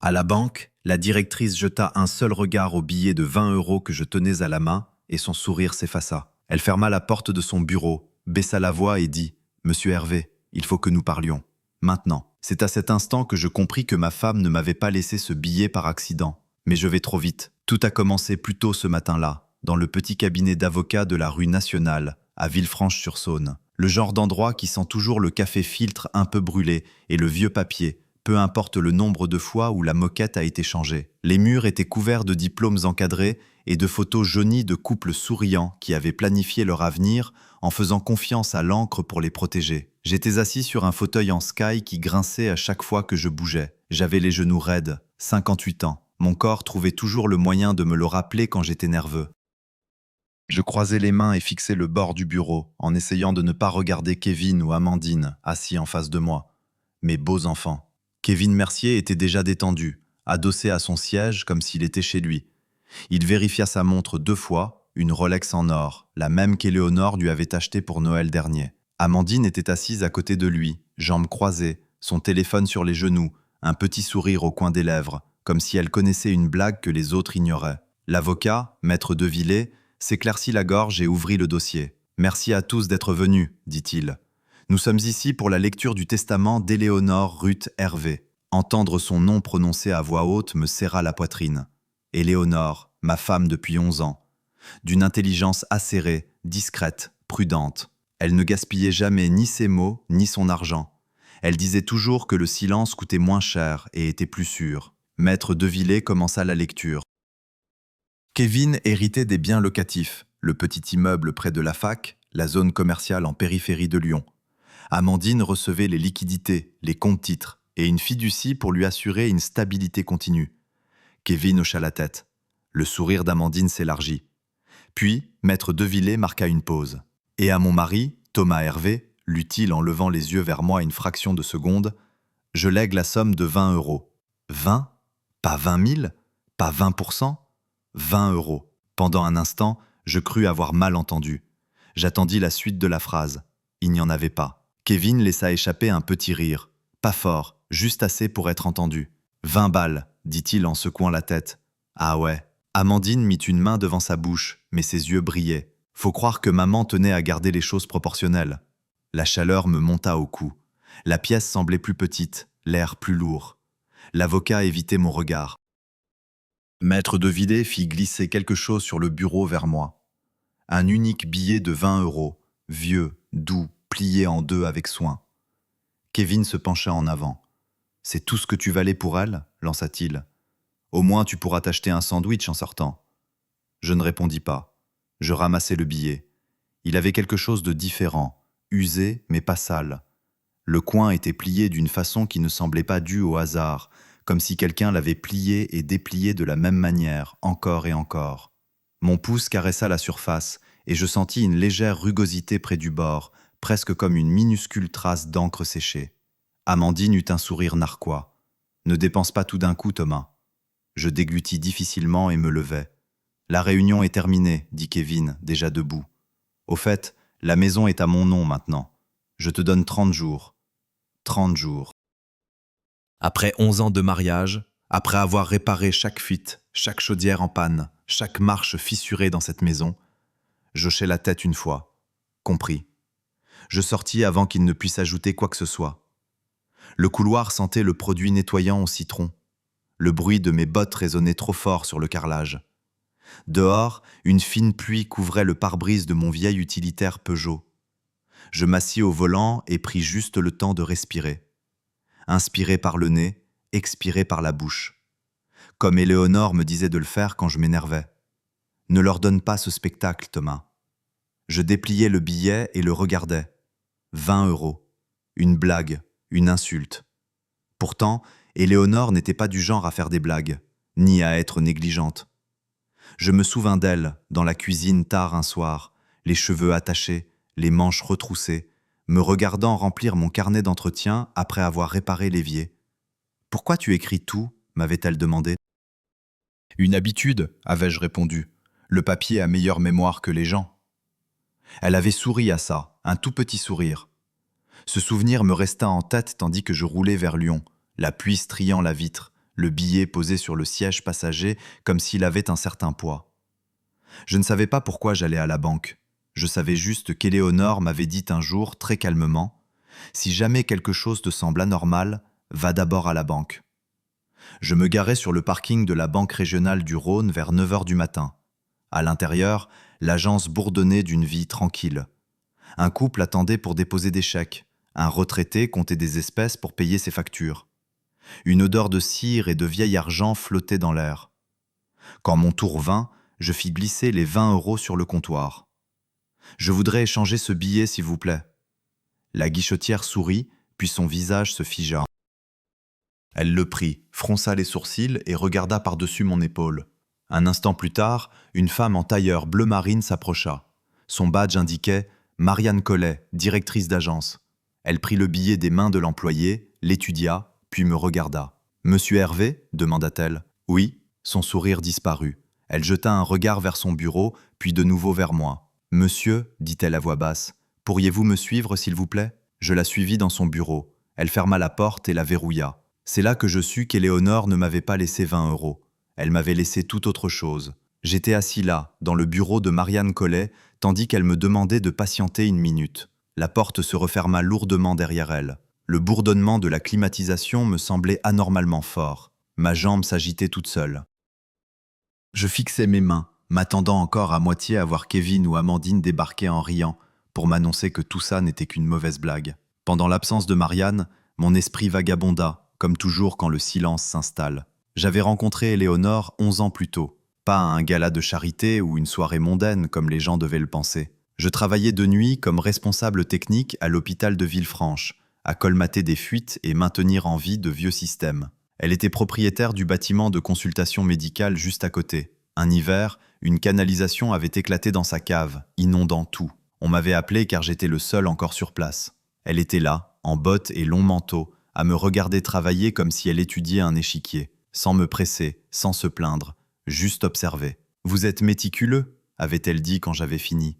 À la banque, la directrice jeta un seul regard au billet de 20 € que je tenais à la main et son sourire s'effaça. Elle ferma la porte de son bureau, baissa la voix et dit « Monsieur Hervé, il faut que nous parlions. Maintenant. » C'est à cet instant que je compris que ma femme ne m'avait pas laissé ce billet par accident. Mais je vais trop vite. Tout a commencé plus tôt ce matin-là, dans le petit cabinet d'avocat de la rue Nationale, à Villefranche-sur-Saône. Le genre d'endroit qui sent toujours le café filtre un peu brûlé et le vieux papier, peu importe le nombre de fois où la moquette a été changée. Les murs étaient couverts de diplômes encadrés et de photos jaunies de couples souriants qui avaient planifié leur avenir en faisant confiance à l'encre pour les protéger. J'étais assis sur un fauteuil en sky qui grinçait à chaque fois que je bougeais. J'avais les genoux raides, 58 ans. Mon corps trouvait toujours le moyen de me le rappeler quand j'étais nerveux. Je croisais les mains et fixais le bord du bureau, en essayant de ne pas regarder Kevin ou Amandine, assis en face de moi. Mes beaux enfants. Kevin Mercier était déjà détendu, adossé à son siège comme s'il était chez lui. Il vérifia sa montre 2 fois, une Rolex en or, la même qu'Éléonore lui avait achetée pour Noël dernier. Amandine était assise à côté de lui, jambes croisées, son téléphone sur les genoux, un petit sourire au coin des lèvres, comme si elle connaissait une blague que les autres ignoraient. L'avocat, maître Devillé, s'éclaircit la gorge et ouvrit le dossier. « Merci à tous d'être venus, dit-il. Nous sommes ici pour la lecture du testament d'Éléonore Ruth Hervé. » Entendre son nom prononcé à voix haute me serra la poitrine. Éléonore, ma femme depuis 11 ans. D'une intelligence acérée, discrète, prudente. Elle ne gaspillait jamais ni ses mots, ni son argent. Elle disait toujours que le silence coûtait moins cher et était plus sûr. Maître Devillé commença la lecture. Kevin héritait des biens locatifs, le petit immeuble près de la fac, la zone commerciale en périphérie de Lyon. Amandine recevait les liquidités, les comptes-titres et une fiducie pour lui assurer une stabilité continue. Kevin hocha la tête. Le sourire d'Amandine s'élargit. Puis, Maître Devillé marqua une pause. « Et à mon mari, Thomas Hervé, lut-il en levant les yeux vers moi une fraction de seconde, je lègue la somme de 20 €. 20 ? Pas 20 000 ? Pas 20%? 20 €. Pendant un instant, je crus avoir mal entendu. J'attendis la suite de la phrase. Il n'y en avait pas. Kevin laissa échapper un petit rire. Pas fort, juste assez pour être entendu. 20 balles, dit-il en secouant la tête. Ah ouais. Amandine mit une main devant sa bouche, mais ses yeux brillaient. Faut croire que maman tenait à garder les choses proportionnelles. La chaleur me monta au cou. La pièce semblait plus petite, l'air plus lourd. L'avocat évitait mon regard. Maître Devillé fit glisser quelque chose sur le bureau vers moi. Un unique billet de 20 €, vieux, doux, plié en 2 avec soin. Kevin se pencha en avant. « C'est tout ce que tu valais pour elle ?» lança-t-il. « Au moins tu pourras t'acheter un sandwich en sortant. » Je ne répondis pas. Je ramassai le billet. Il avait quelque chose de différent, usé mais pas sale. Le coin était plié d'une façon qui ne semblait pas due au hasard, comme si quelqu'un l'avait plié et déplié de la même manière, encore et encore. Mon pouce caressa la surface, et je sentis une légère rugosité près du bord, presque comme une minuscule trace d'encre séchée. Amandine eut un sourire narquois. « Ne dépense pas tout d'un coup, Thomas. » Je déglutis difficilement et me levai. « La réunion est terminée, dit Kevin, déjà debout. Au fait, la maison est à mon nom maintenant. Je te donne 30 jours. 30 jours. » Après 11 ans de mariage, après avoir réparé chaque fuite, chaque chaudière en panne, chaque marche fissurée dans cette maison, j'hochai la tête une fois. Compris. Je sortis avant qu'il ne puisse ajouter quoi que ce soit. Le couloir sentait le produit nettoyant au citron. Le bruit de mes bottes résonnait trop fort sur le carrelage. Dehors, une fine pluie couvrait le pare-brise de mon vieil utilitaire Peugeot. Je m'assis au volant et pris juste le temps de respirer. Inspirer par le nez, expirer par la bouche. Comme Éléonore me disait de le faire quand je m'énervais. Ne leur donne pas ce spectacle, Thomas. Je dépliai le billet et le regardais. 20 €. Une blague, une insulte. Pourtant, Éléonore n'était pas du genre à faire des blagues, ni à être négligente. Je me souvins d'elle, dans la cuisine tard un soir, les cheveux attachés, les manches retroussées, me regardant remplir mon carnet d'entretien après avoir réparé l'évier. « Pourquoi tu écris tout ?» m'avait-elle demandé. « Une habitude, avais-je répondu. Le papier a meilleure mémoire que les gens. » Elle avait souri à ça, un tout petit sourire. Ce souvenir me resta en tête tandis que je roulais vers Lyon, la pluie striant la vitre, le billet posé sur le siège passager comme s'il avait un certain poids. Je ne savais pas pourquoi j'allais à la banque. Je savais juste qu'Éléonore m'avait dit un jour, très calmement, « Si jamais quelque chose te semble anormal, va d'abord à la banque. » Je me garais sur le parking de la Banque régionale du Rhône vers 9 heures du matin. À l'intérieur, l'agence bourdonnait d'une vie tranquille. Un couple attendait pour déposer des chèques. Un retraité comptait des espèces pour payer ses factures. Une odeur de cire et de vieil argent flottait dans l'air. Quand mon tour vint, je fis glisser les 20 euros sur le comptoir. « Je voudrais échanger ce billet, s'il vous plaît. » La guichetière sourit, puis son visage se figea. Elle le prit, fronça les sourcils et regarda par-dessus mon épaule. Un instant plus tard, une femme en tailleur bleu marine s'approcha. Son badge indiquait « Marianne Collet, directrice d'agence ». Elle prit le billet des mains de l'employé, l'étudia, puis me regarda. « Monsieur Hervé » demanda-t-elle. « Oui ». Son sourire disparut. Elle jeta un regard vers son bureau, puis de nouveau vers moi. « Monsieur » dit-elle à voix basse, « pourriez-vous me suivre, s'il vous plaît ?» Je la suivis dans son bureau. Elle ferma la porte et la verrouilla. C'est là que je sus qu'Éléonore ne m'avait pas laissé 20 euros. Elle m'avait laissé tout autre chose. J'étais assis là, dans le bureau de Marianne Collet, tandis qu'elle me demandait de patienter une minute. La porte se referma lourdement derrière elle. Le bourdonnement de la climatisation me semblait anormalement fort. Ma jambe s'agitait toute seule. Je fixais mes mains, m'attendant encore à moitié à voir Kevin ou Amandine débarquer en riant, pour m'annoncer que tout ça n'était qu'une mauvaise blague. Pendant l'absence de Marianne, mon esprit vagabonda, comme toujours quand le silence s'installe. J'avais rencontré Éléonore 11 ans plus tôt, pas à un gala de charité ou une soirée mondaine comme les gens devaient le penser. Je travaillais de nuit comme responsable technique à l'hôpital de Villefranche, à colmater des fuites et maintenir en vie de vieux systèmes. Elle était propriétaire du bâtiment de consultation médicale juste à côté. Un hiver, une canalisation avait éclaté dans sa cave, inondant tout. On m'avait appelé car j'étais le seul encore sur place. Elle était là, en bottes et long manteau, à me regarder travailler comme si elle étudiait un échiquier, sans me presser, sans se plaindre, juste observer. « Vous êtes méticuleux ?» avait-elle dit quand j'avais fini.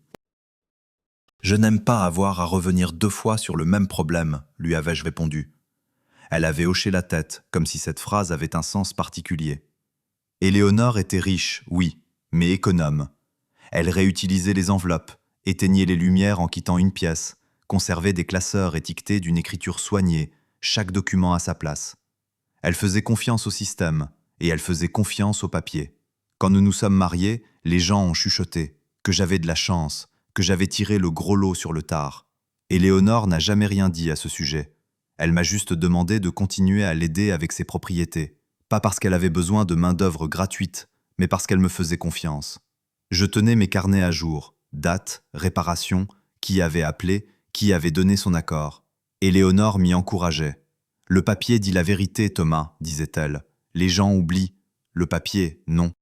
« Je n'aime pas avoir à revenir 2 fois sur le même problème », lui avais-je répondu. Elle avait hoché la tête, comme si cette phrase avait un sens particulier. Éléonore était riche, oui, mais économe. Elle réutilisait les enveloppes, éteignait les lumières en quittant une pièce, conservait des classeurs étiquetés d'une écriture soignée, chaque document à sa place. Elle faisait confiance au système, et elle faisait confiance au papier. Quand nous nous sommes mariés, les gens ont chuchoté, que j'avais de la chance, que j'avais tiré le gros lot sur le tard. Éléonore n'a jamais rien dit à ce sujet. Elle m'a juste demandé de continuer à l'aider avec ses propriétés, pas parce qu'elle avait besoin de main-d'œuvre gratuite, mais parce qu'elle me faisait confiance. Je tenais mes carnets à jour, date, réparation, qui avait appelé, qui avait donné son accord. Éléonore m'y encourageait. « Le papier dit la vérité, Thomas, disait-elle. Les gens oublient. Le papier, non. »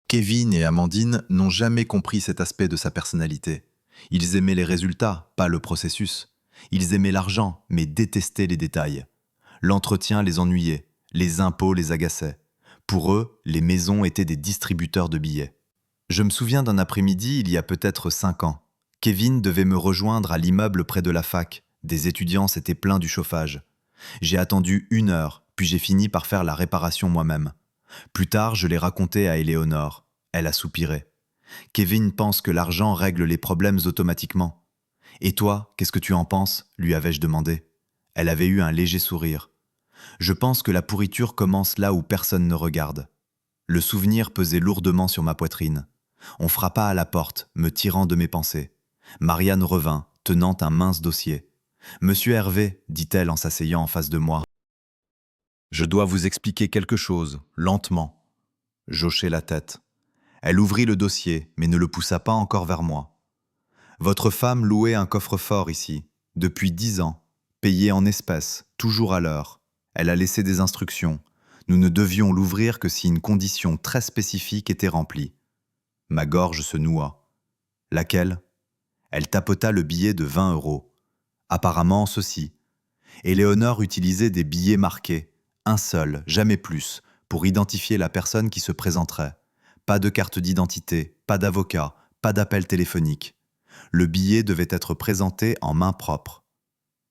Kevin et Amandine n'ont jamais compris cet aspect de sa personnalité. Ils aimaient les résultats, pas le processus. Ils aimaient l'argent, mais détestaient les détails. L'entretien les ennuyait, les impôts les agaçaient. Pour eux, les maisons étaient des distributeurs de billets. Je me souviens d'un après-midi, il y a peut-être 5 ans. Kevin devait me rejoindre à l'immeuble près de la fac. Des étudiants s'étaient plaints du chauffage. J'ai attendu 1 heure, puis j'ai fini par faire la réparation moi-même. Plus tard, je l'ai raconté à Éléonore. Elle a soupiré. Kevin pense que l'argent règle les problèmes automatiquement. « Et toi, qu'est-ce que tu en penses ?» lui avais-je demandé. Elle avait eu un léger sourire. « Je pense que la pourriture commence là où personne ne regarde. » Le souvenir pesait lourdement sur ma poitrine. On frappa à la porte, me tirant de mes pensées. Marianne revint, tenant un mince dossier. « Monsieur Hervé, dit-elle en s'asseyant en face de moi. Je dois vous expliquer quelque chose, lentement. » J'hochai la tête. Elle ouvrit le dossier, mais ne le poussa pas encore vers moi. « Votre femme louait un coffre-fort ici, depuis 10 ans, payé en espèces, toujours à l'heure. Elle a laissé des instructions. Nous ne devions l'ouvrir que si une condition très spécifique était remplie. » Ma gorge se noua. « Laquelle ?» Elle tapota le billet de 20 euros. Apparemment, ceci. Éléonore utilisait des billets marqués, un seul, jamais plus, pour identifier la personne qui se présenterait. Pas de carte d'identité, pas d'avocat, pas d'appel téléphonique. Le billet devait être présenté en main propre.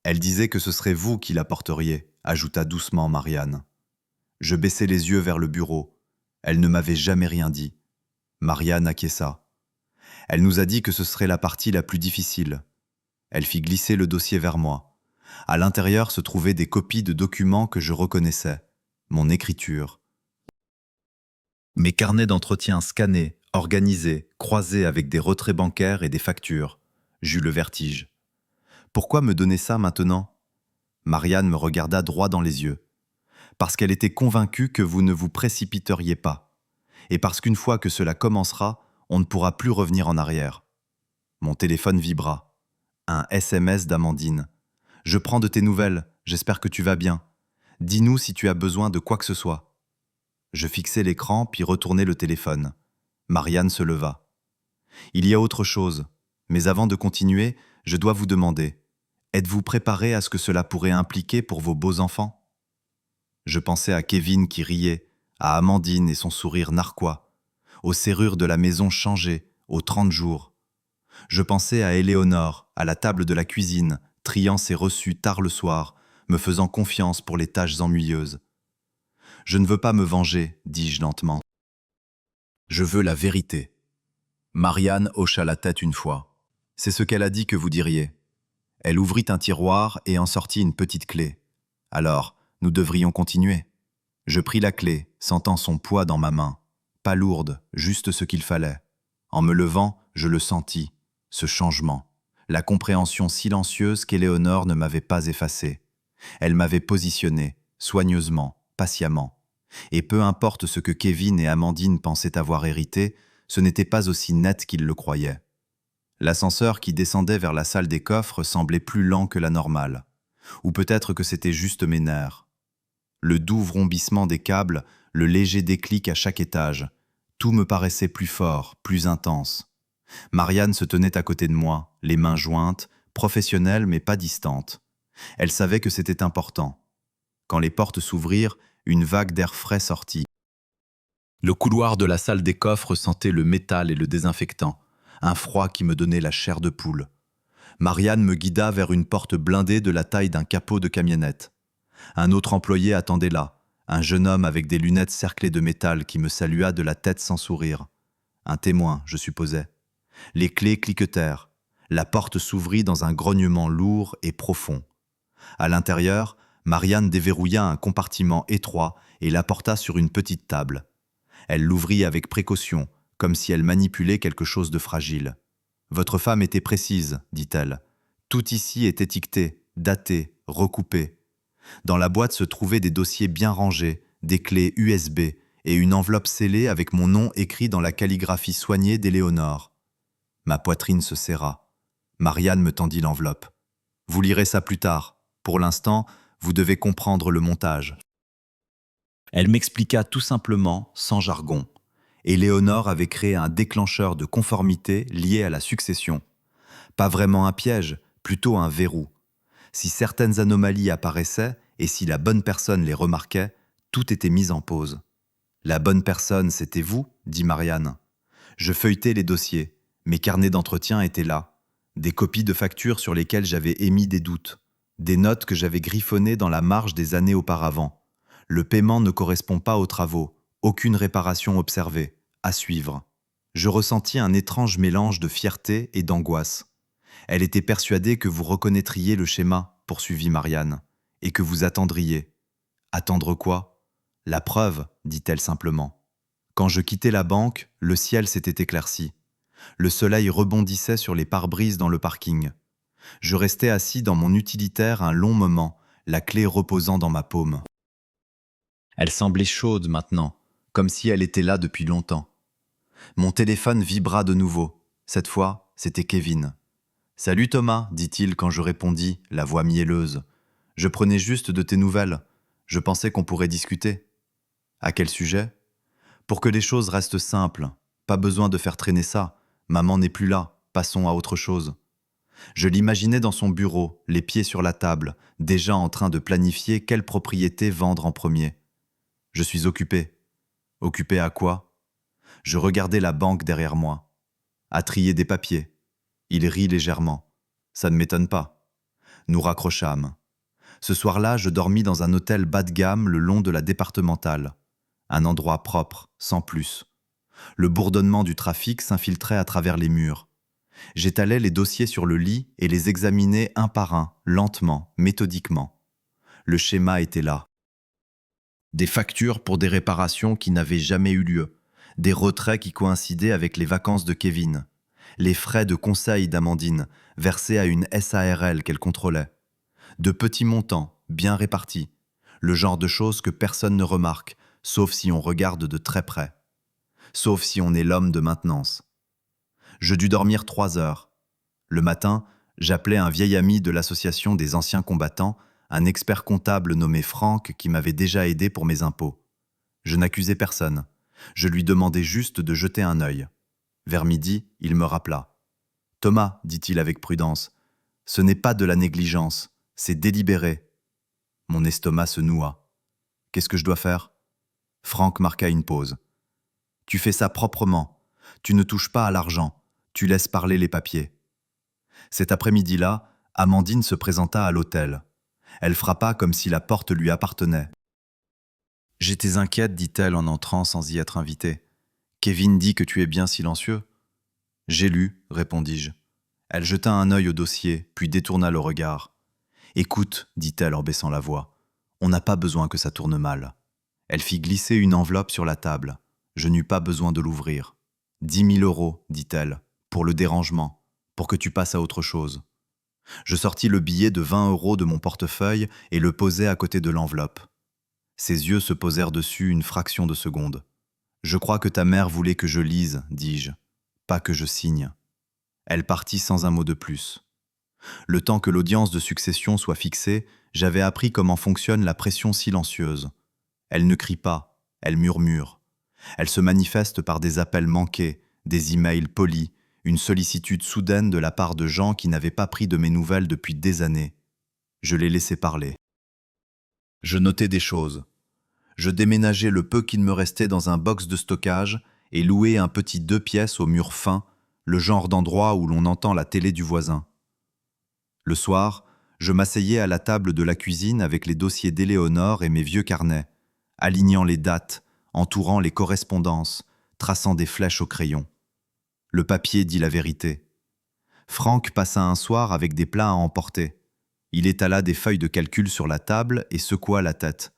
Elle disait que ce serait vous qui l'apporteriez, ajouta doucement Marianne. Je baissai les yeux vers le bureau. Elle ne m'avait jamais rien dit. Marianne acquiesça. Elle nous a dit que ce serait la partie la plus difficile. Elle fit glisser le dossier vers moi. À l'intérieur se trouvaient des copies de documents que je reconnaissais. Mon écriture. Mes carnets d'entretien scannés, organisés, croisés avec des retraits bancaires et des factures. J'eus le vertige. Pourquoi me donner ça maintenant ? Marianne me regarda droit dans les yeux. Parce qu'elle était convaincue que vous ne vous précipiteriez pas. Et parce qu'une fois que cela commencera, on ne pourra plus revenir en arrière. Mon téléphone vibra. Un SMS d'Amandine. « Je prends de tes nouvelles, j'espère que tu vas bien. Dis-nous si tu as besoin de quoi que ce soit. » Je fixai l'écran puis retournai le téléphone. Marianne se leva. « Il y a autre chose, mais avant de continuer, je dois vous demander, êtes-vous préparé à ce que cela pourrait impliquer pour vos beaux enfants ?» Je pensais à Kevin qui riait, à Amandine et son sourire narquois, aux serrures de la maison changées, aux 30 jours. Je pensais à Éléonore, à la table de la cuisine, triant ses reçus tard le soir, me faisant confiance pour les tâches ennuyeuses. « Je ne veux pas me venger, dis-je lentement. Je veux la vérité. » Marianne hocha la tête une fois. « C'est ce qu'elle a dit que vous diriez. » Elle ouvrit un tiroir et en sortit une petite clé. « Alors, nous devrions continuer. » Je pris la clé, sentant son poids dans ma main. Pas lourde, juste ce qu'il fallait. En me levant, je le sentis, ce changement. La compréhension silencieuse qu'Éléonore ne m'avait pas effacée. Elle m'avait positionné, soigneusement, patiemment. Et peu importe ce que Kevin et Amandine pensaient avoir hérité, ce n'était pas aussi net qu'ils le croyaient. L'ascenseur qui descendait vers la salle des coffres semblait plus lent que la normale. Ou peut-être que c'était juste mes nerfs. Le doux vrombissement des câbles, le léger déclic à chaque étage, tout me paraissait plus fort, plus intense. Marianne se tenait à côté de moi, les mains jointes, professionnelle mais pas distante. Elle savait que c'était important. Quand les portes s'ouvrirent, une vague d'air frais sortit. Le couloir de la salle des coffres sentait le métal et le désinfectant, un froid qui me donnait la chair de poule. Marianne me guida vers une porte blindée de la taille d'un capot de camionnette. Un autre employé attendait là, un jeune homme avec des lunettes cerclées de métal qui me salua de la tête sans sourire. Un témoin, je supposais. Les clés cliquetèrent. La porte s'ouvrit dans un grognement lourd et profond. À l'intérieur, Marianne déverrouilla un compartiment étroit et l'apporta sur une petite table. Elle l'ouvrit avec précaution, comme si elle manipulait quelque chose de fragile. « Votre femme était précise, dit-elle. Tout ici est étiqueté, daté, recoupé. Dans la boîte se trouvaient des dossiers bien rangés, des clés USB et une enveloppe scellée avec mon nom écrit dans la calligraphie soignée d'Éléonore. » Ma poitrine se serra. Marianne me tendit l'enveloppe. « Vous lirez ça plus tard. Pour l'instant, vous devez comprendre le montage. » Elle m'expliqua tout simplement, sans jargon. Éléonore avait créé un déclencheur de conformité lié à la succession. Pas vraiment un piège, plutôt un verrou. Si certaines anomalies apparaissaient et si la bonne personne les remarquait, tout était mis en pause. « La bonne personne, c'était vous ?» dit Marianne. Je feuilletai les dossiers. Mes carnets d'entretien étaient là. Des copies de factures sur lesquelles j'avais émis des doutes. Des notes que j'avais griffonnées dans la marge des années auparavant. Le paiement ne correspond pas aux travaux. Aucune réparation observée. À suivre. Je ressentis un étrange mélange de fierté et d'angoisse. Elle était persuadée que vous reconnaîtriez le schéma, poursuivit Marianne, et que vous attendriez. Attendre quoi ? La preuve, dit-elle simplement. Quand je quittais la banque, le ciel s'était éclairci. Le soleil rebondissait sur les pare-brises dans le parking. Je restais assis dans mon utilitaire un long moment, la clé reposant dans ma paume. Elle semblait chaude maintenant, comme si elle était là depuis longtemps. Mon téléphone vibra de nouveau. Cette fois, c'était Kevin. « Salut Thomas, dit-il quand je répondis, la voix mielleuse. « Je prenais juste de tes nouvelles. Je pensais qu'on pourrait discuter. » « À quel sujet ? » « Pour que les choses restent simples. Pas besoin de faire traîner ça. Maman n'est plus là. Passons à autre chose. » Je l'imaginais dans son bureau, les pieds sur la table, déjà en train de planifier quelle propriété vendre en premier. Je suis occupé. Occupé à quoi ? Je regardais la banque derrière moi. À trier des papiers. Il rit légèrement. Ça ne m'étonne pas. Nous raccrochâmes. Ce soir-là, je dormis dans un hôtel bas de gamme le long de la départementale. Un endroit propre, sans plus. Le bourdonnement du trafic s'infiltrait à travers les murs. J'étalais les dossiers sur le lit et les examinais un par un, lentement, méthodiquement. Le schéma était là. Des factures pour des réparations qui n'avaient jamais eu lieu. Des retraits qui coïncidaient avec les vacances de Kevin. Les frais de conseil d'Amandine, versés à une SARL qu'elle contrôlait. De petits montants, bien répartis. Le genre de choses que personne ne remarque, sauf si on regarde de très près. Sauf si on est l'homme de maintenance. Je dus dormir 3 heures. Le matin, j'appelais un vieil ami de l'association des anciens combattants, un expert comptable nommé Franck qui m'avait déjà aidé pour mes impôts. Je n'accusais personne. Je lui demandais juste de jeter un œil. Vers midi, il me rappela. « Thomas, dit-il avec prudence, ce n'est pas de la négligence, c'est délibéré. » Mon estomac se noua. « Qu'est-ce que je dois faire ?» Franck marqua une pause. « Tu fais ça proprement. Tu ne touches pas à l'argent. Tu laisses parler les papiers. » Cet après-midi-là, Amandine se présenta à l'hôtel. Elle frappa comme si la porte lui appartenait. « J'étais inquiète, dit-elle en entrant sans y être invitée. Kevin dit que tu es bien silencieux. »« J'ai lu, répondis-je. » Elle jeta un œil au dossier, puis détourna le regard. « Écoute, dit-elle en baissant la voix, on n'a pas besoin que ça tourne mal. » Elle fit glisser une enveloppe sur la table. Je n'eus pas besoin de l'ouvrir. « 10 000 €, dit-elle, pour le dérangement, pour que tu passes à autre chose. » Je sortis le billet de 20 € de mon portefeuille et le posai à côté de l'enveloppe. Ses yeux se posèrent dessus une fraction de seconde. « Je crois que ta mère voulait que je lise, dis-je, pas que je signe. » Elle partit sans un mot de plus. Le temps que l'audience de succession soit fixée, j'avais appris comment fonctionne la pression silencieuse. Elle ne crie pas, elle murmure. Elle se manifeste par des appels manqués, des emails polis, une sollicitude soudaine de la part de gens qui n'avaient pas pris de mes nouvelles depuis des années. Je les laissais parler. Je notais des choses. Je déménageais le peu qu'il me restait dans un box de stockage et louais un petit 2 pièces au mur fin, le genre d'endroit où l'on entend la télé du voisin. Le soir, je m'asseyais à la table de la cuisine avec les dossiers d'Éléonore et mes vieux carnets, alignant les dates, entourant les correspondances, traçant des flèches au crayon. Le papier dit la vérité. Franck passa un soir avec des plats à emporter. Il étala des feuilles de calcul sur la table et secoua la tête.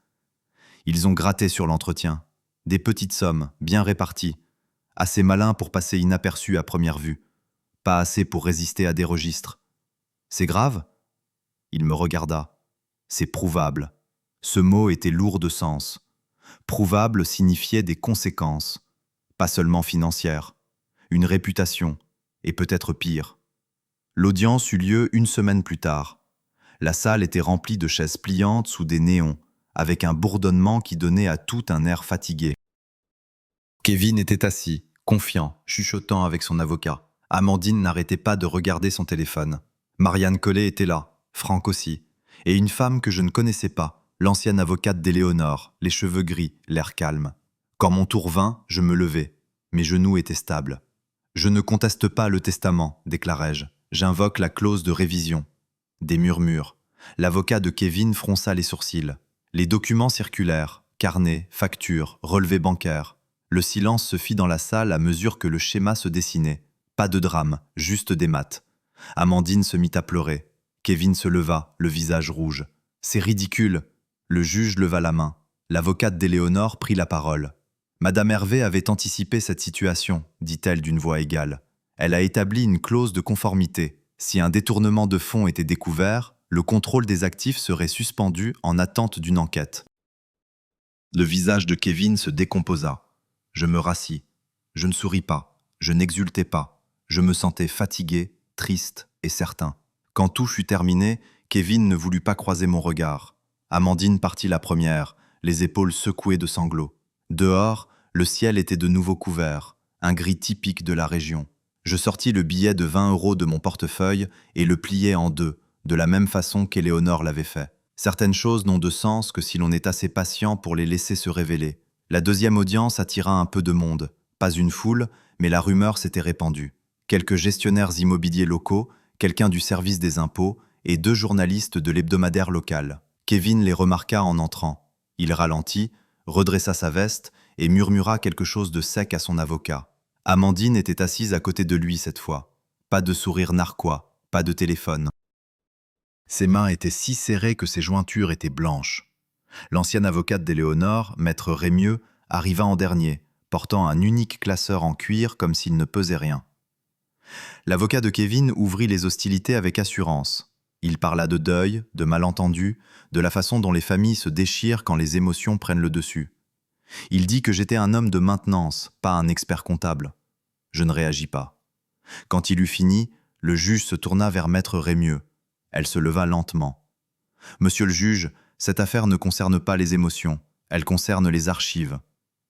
Ils ont gratté sur l'entretien. Des petites sommes, bien réparties. Assez malins pour passer inaperçus à première vue. Pas assez pour résister à des registres. C'est grave ? Il me regarda. C'est prouvable. Ce mot était lourd de sens. Prouvable signifiait des conséquences. Pas seulement financières. Une réputation, et peut-être pire. L'audience eut lieu 1 semaine plus tard. La salle était remplie de chaises pliantes sous des néons, avec un bourdonnement qui donnait à tout un air fatigué. Kevin était assis, confiant, chuchotant avec son avocat. Amandine n'arrêtait pas de regarder son téléphone. Marianne Collet était là, Franck aussi, et une femme que je ne connaissais pas, l'ancienne avocate d'Éléonore, les cheveux gris, l'air calme. Quand mon tour vint, je me levai. Mes genoux étaient stables. « Je ne conteste pas le testament, déclarai-je. J'invoque la clause de révision. » Des murmures. L'avocat de Kevin fronça les sourcils. Les documents circulèrent, carnets, factures, relevés bancaires. Le silence se fit dans la salle à mesure que le schéma se dessinait. Pas de drame, juste des maths. Amandine se mit à pleurer. Kevin se leva, le visage rouge. « C'est ridicule !» Le juge leva la main. L'avocate d'Éléonore prit la parole. Madame Hervé avait anticipé cette situation, dit-elle d'une voix égale. Elle a établi une clause de conformité. Si un détournement de fonds était découvert, le contrôle des actifs serait suspendu en attente d'une enquête. Le visage de Kevin se décomposa. Je me rassis. Je ne souris pas. Je n'exultais pas. Je me sentais fatigué, triste et certain. Quand tout fut terminé, Kevin ne voulut pas croiser mon regard. Amandine partit la première, les épaules secouées de sanglots. Dehors, le ciel était de nouveau couvert, un gris typique de la région. Je sortis le billet de 20 € de mon portefeuille et le pliai en deux, de la même façon qu'Éléonore l'avait fait. Certaines choses n'ont de sens que si l'on est assez patient pour les laisser se révéler. La deuxième audience attira un peu de monde. Pas une foule, mais la rumeur s'était répandue. Quelques gestionnaires immobiliers locaux, quelqu'un du service des impôts et 2 journalistes de l'hebdomadaire local. Kevin les remarqua en entrant. Il ralentit, redressa sa veste et murmura quelque chose de sec à son avocat. Amandine était assise à côté de lui cette fois. Pas de sourire narquois, pas de téléphone. Ses mains étaient si serrées que ses jointures étaient blanches. L'ancienne avocate d'Éléonore, maître Rémieux, arriva en dernier, portant un unique classeur en cuir comme s'il ne pesait rien. L'avocat de Kevin ouvrit les hostilités avec assurance. Il parla de deuil, de malentendus, de la façon dont les familles se déchirent quand les émotions prennent le dessus. Il dit que j'étais un homme de maintenance, pas un expert comptable. Je ne réagis pas. Quand il eut fini, le juge se tourna vers maître Rémieux. Elle se leva lentement. « Monsieur le juge, cette affaire ne concerne pas les émotions, elle concerne les archives. »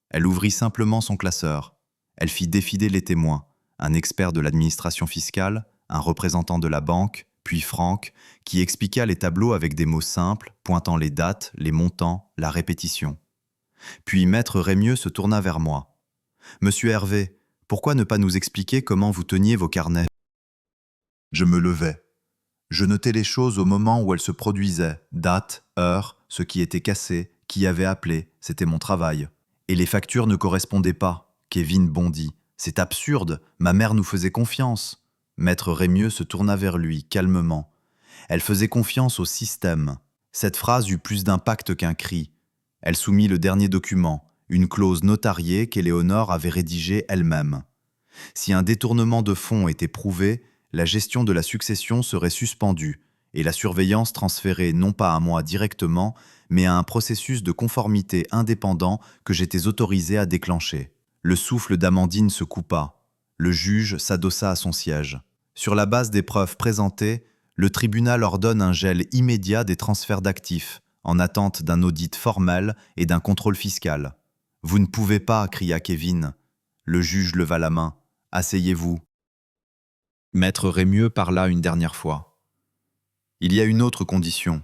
Elle ouvrit simplement son classeur. Elle fit défiler les témoins, un expert de l'administration fiscale, un représentant de la banque, puis Franck, qui expliqua les tableaux avec des mots simples, pointant les dates, les montants, la répétition. Puis maître Rémieux se tourna vers moi. « Monsieur Hervé, pourquoi ne pas nous expliquer comment vous teniez vos carnets ?» Je me levai. Je notais les choses au moment où elles se produisaient, date, heure, ce qui était cassé, qui avait appelé, c'était mon travail. Et les factures ne correspondaient pas. Kevin bondit. « C'est absurde, ma mère nous faisait confiance. » Maître Rémieux se tourna vers lui, calmement. Elle faisait confiance au système. Cette phrase eut plus d'impact qu'un cri. Elle soumit le dernier document, une clause notariée qu'Éléonore avait rédigée elle-même. Si un détournement de fonds était prouvé, la gestion de la succession serait suspendue et la surveillance transférée non pas à moi directement, mais à un processus de conformité indépendant que j'étais autorisé à déclencher. Le souffle d'Amandine se coupa. Le juge s'adossa à son siège. Sur la base des preuves présentées, le tribunal ordonne un gel immédiat des transferts d'actifs, en attente d'un audit formel et d'un contrôle fiscal. « Vous ne pouvez pas » cria Kevin. Le juge leva la main. « Asseyez-vous. » Maître Rémieux parla une dernière fois. « Il y a une autre condition.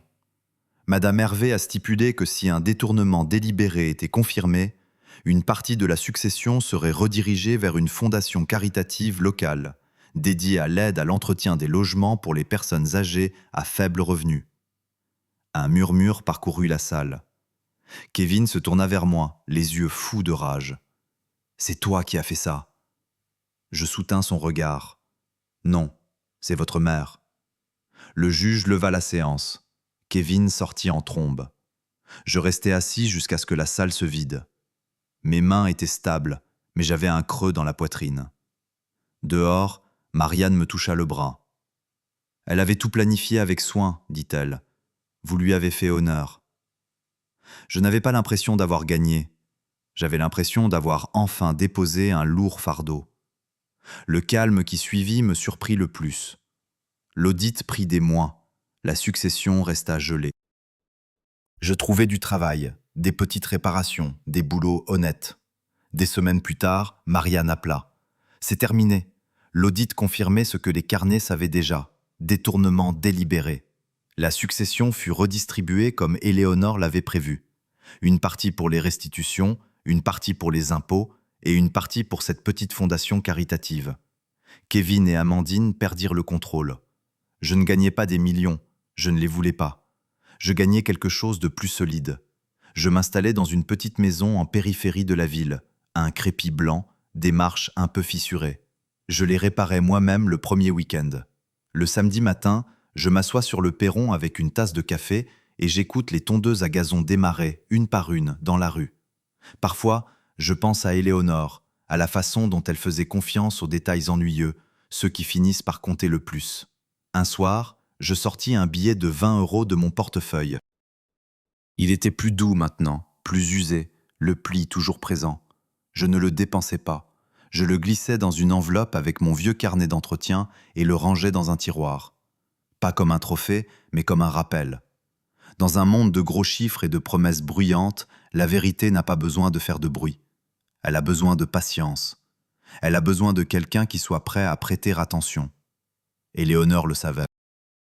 Madame Hervé a stipulé que si un détournement délibéré était confirmé, une partie de la succession serait redirigée vers une fondation caritative locale, dédiée à l'aide à l'entretien des logements pour les personnes âgées à faible revenu. » Un murmure parcourut la salle. Kevin se tourna vers moi, les yeux fous de rage. « C'est toi qui as fait ça. » Je soutins son regard. « Non, c'est votre mère. » Le juge leva la séance. Kevin sortit en trombe. Je restai assis jusqu'à ce que la salle se vide. Mes mains étaient stables, mais j'avais un creux dans la poitrine. Dehors, Marianne me toucha le bras. « Elle avait tout planifié avec soin, dit-elle. Vous lui avez fait honneur. » Je n'avais pas l'impression d'avoir gagné. J'avais l'impression d'avoir enfin déposé un lourd fardeau. Le calme qui suivit me surprit le plus. L'audit prit des mois. La succession resta gelée. Je trouvais du travail, des petites réparations, des boulots honnêtes. Des semaines plus tard, Marianne appela. « C'est terminé. L'audit confirmait ce que les carnets savaient déjà. Détournement délibéré. » La succession fut redistribuée comme Éléonore l'avait prévu. Une partie pour les restitutions, une partie pour les impôts et une partie pour cette petite fondation caritative. Kevin et Amandine perdirent le contrôle. Je ne gagnais pas des millions, je ne les voulais pas. Je gagnais quelque chose de plus solide. Je m'installais dans une petite maison en périphérie de la ville, un crépi blanc, des marches un peu fissurées. Je les réparais moi-même le premier week-end. Le samedi matin, je m'assois sur le perron avec une tasse de café et j'écoute les tondeuses à gazon démarrer, une par une, dans la rue. Parfois, je pense à Éléonore, à la façon dont elle faisait confiance aux détails ennuyeux, ceux qui finissent par compter le plus. Un soir, je sortis un billet de 20 € de mon portefeuille. Il était plus doux maintenant, plus usé, le pli toujours présent. Je ne le dépensais pas. Je le glissais dans une enveloppe avec mon vieux carnet d'entretien et le rangeais dans un tiroir. Pas comme un trophée, mais comme un rappel. Dans un monde de gros chiffres et de promesses bruyantes, la vérité n'a pas besoin de faire de bruit. Elle a besoin de patience. Elle a besoin de quelqu'un qui soit prêt à prêter attention. Éléonore le savait.